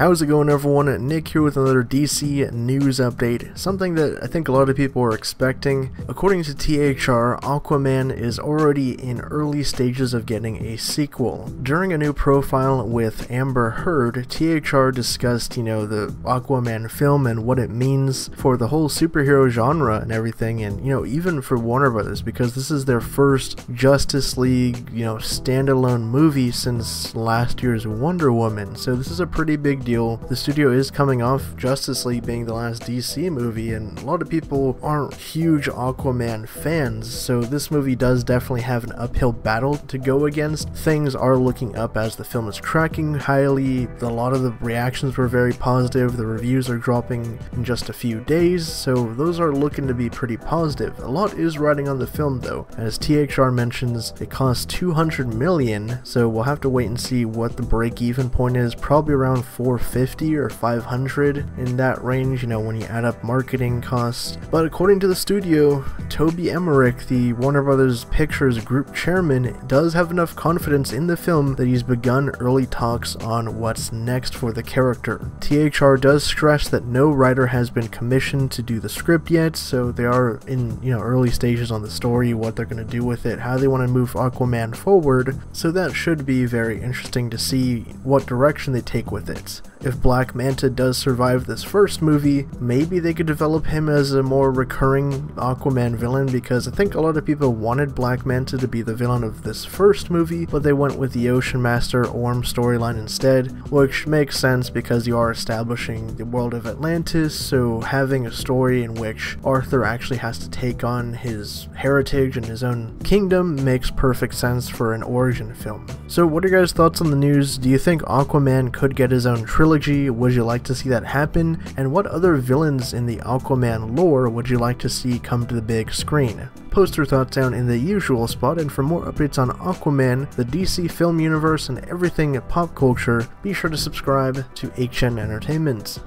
How's it going, everyone? Nick here with another DC news update, something that I think a lot of people are expecting. According to THR, Aquaman is already in early stages of getting a sequel. During a new profile with Amber Heard, THR discussed, the Aquaman film and what it means for the whole superhero genre and everything, and, even for Warner Brothers, because this is their first Justice League, standalone movie since last year's Wonder Woman, so this is a pretty big deal. The studio is coming off Justice League being the last DC movie, and a lot of people aren't huge Aquaman fans, so this movie does definitely have an uphill battle to go against. Things are looking up as the film is tracking highly. A lot of the reactions were very positive. The reviews are dropping in just a few days, so those are looking to be pretty positive. A lot is riding on the film though. As THR mentions, it cost $200 million, so we'll have to wait and see what the break-even point is, probably around $450 or $500 in that range, when you add up marketing costs. But according to the studio, Toby Emmerich, the Warner Brothers Pictures group chairman, does have enough confidence in the film that he's begun early talks on what's next for the character. THR does stress that no writer has been commissioned to do the script yet, so they are in early stages on the story, what they're going to do with it, how they want to move Aquaman forward, so that should be very interesting to see what direction they take with it. If Black Manta does survive this first movie, maybe they could develop him as a more recurring Aquaman villain, because I think a lot of people wanted Black Manta to be the villain of this first movie, but they went with the Ocean Master Orm storyline instead, which makes sense because you are establishing the world of Atlantis, so having a story in which Arthur actually has to take on his heritage and his own kingdom makes perfect sense for an origin film. So what are your guys' thoughts on the news? Do you think Aquaman could get his own trilogy? Would you like to see that happen? And what other villains in the Aquaman lore would you like to see come to the big screen? Post your thoughts down in the usual spot, and for more updates on Aquaman, the DC film universe, and everything pop culture, be sure to subscribe to HN Entertainment.